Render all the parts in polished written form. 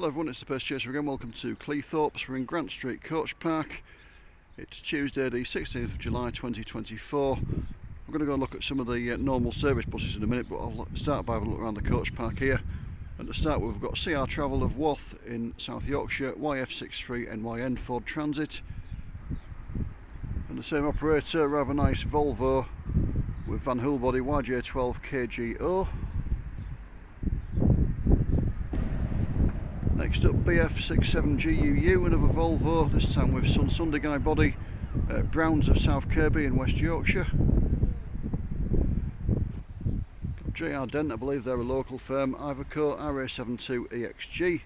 Hello everyone, it's the Purse Chaser again. Welcome to Cleethorpes. We're in Grant Street Coach Park. It's Tuesday the 16th of July 2024. I'm going to go and look at some of the normal service buses in a minute, but I'll start by having a look around the coach park here. And to start with, we've got CR Travel of Wath in South Yorkshire, YF63NYN Ford Transit. And the same operator, rather nice Volvo with Van Hool body YJ12KGO. Next up, BF67GUU, another Volvo, this time with Sunday Guy body, Browns of South Kirby in West Yorkshire. Got JR Dent, I believe they're a local firm, Iveco RA72EXG.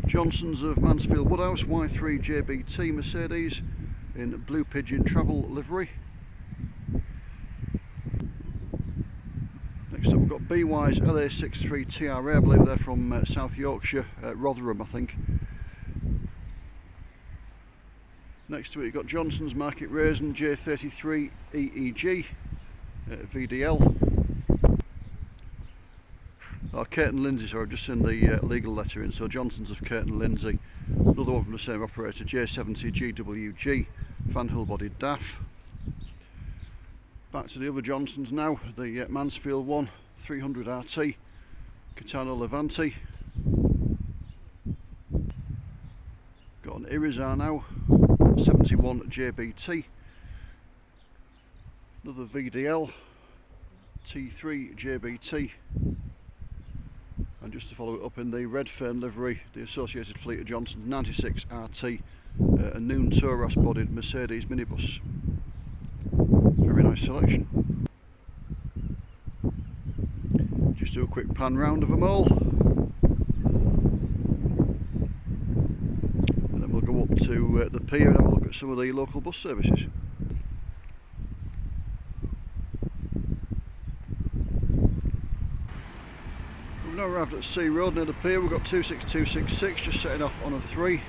Johnson's of Mansfield Woodhouse, Y3JBT Mercedes in Blue Pigeon Travel livery. Next up we've got BY's LA63TRA, I believe they're from South Yorkshire, Rotherham I think. Next to it you've got Johnson's Market Raisin J33EEG VDL. Curtin Lindsay, sorry, I've just seen the legal letter in, so Johnson's of Curtin Lindsay. Another one from the same operator, J70GWG, Van Hool body DAF. Back to the other Johnsons now, the Mansfield one, 300RT, Catalina Levante. Got an Irizar now, 71JBT. Another VDL, T3JBT. And just to follow it up in the Red Fern livery, the Associated Fleet of Johnson's 96RT, a Noon Touras bodied Mercedes minibus. Very nice selection. Just do a quick pan round of them all. And then we'll go up to the pier and have a look at some of the local bus services. We've now arrived at Sea Road near the pier. We've got 26266 just setting off on a 3.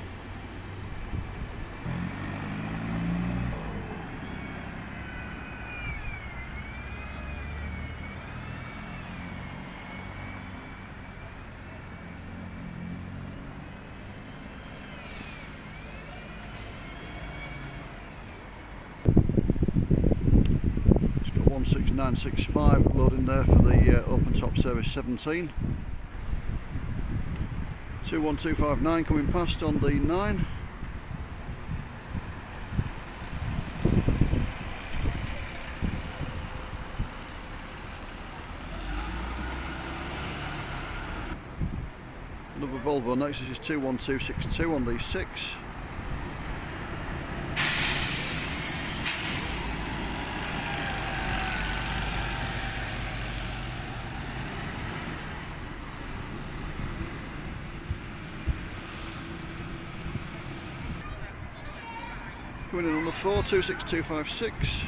It's got 16965 loading there for the open top service 17. 21259 coming past on the 9. Another Volvo next, this is 21262 on the 6. Coming in on the 4, 26256.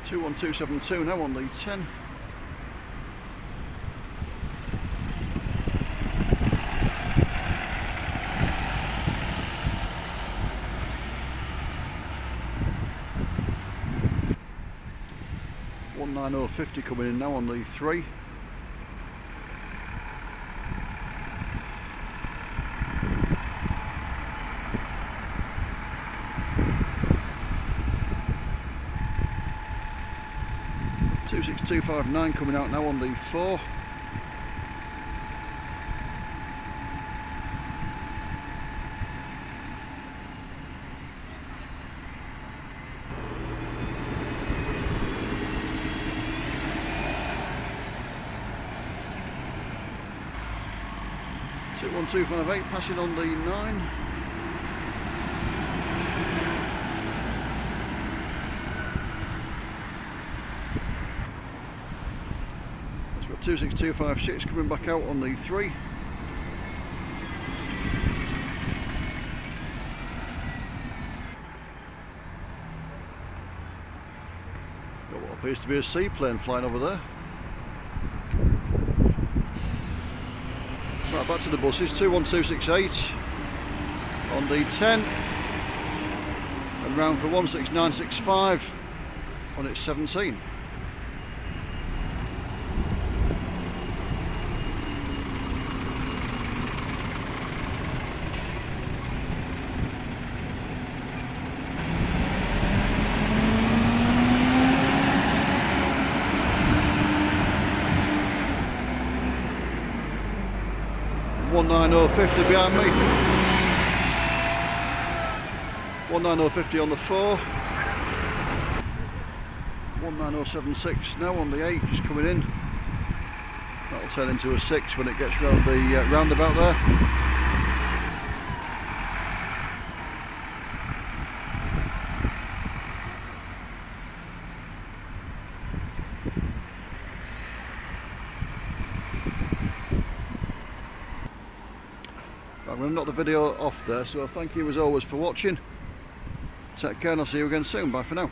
Two 1272 now on the 10. $19050 coming in now on the 3. $26259 coming out now on the 4. So 1258 passing on the 9. That's got 26256 coming back out on the 3. Got what appears to be a seaplane flying over there. Right, back to the buses, 21268. on the 10 and round for 16965 on its 17. $190.50 behind me. 190.50 on the 4. 190.76 now on the 8, just coming in. That'll turn into a 6 when it gets round the roundabout there. I'm going to knock the video off there, so thank you as always for watching. Take care and I'll see you again soon. Bye for now.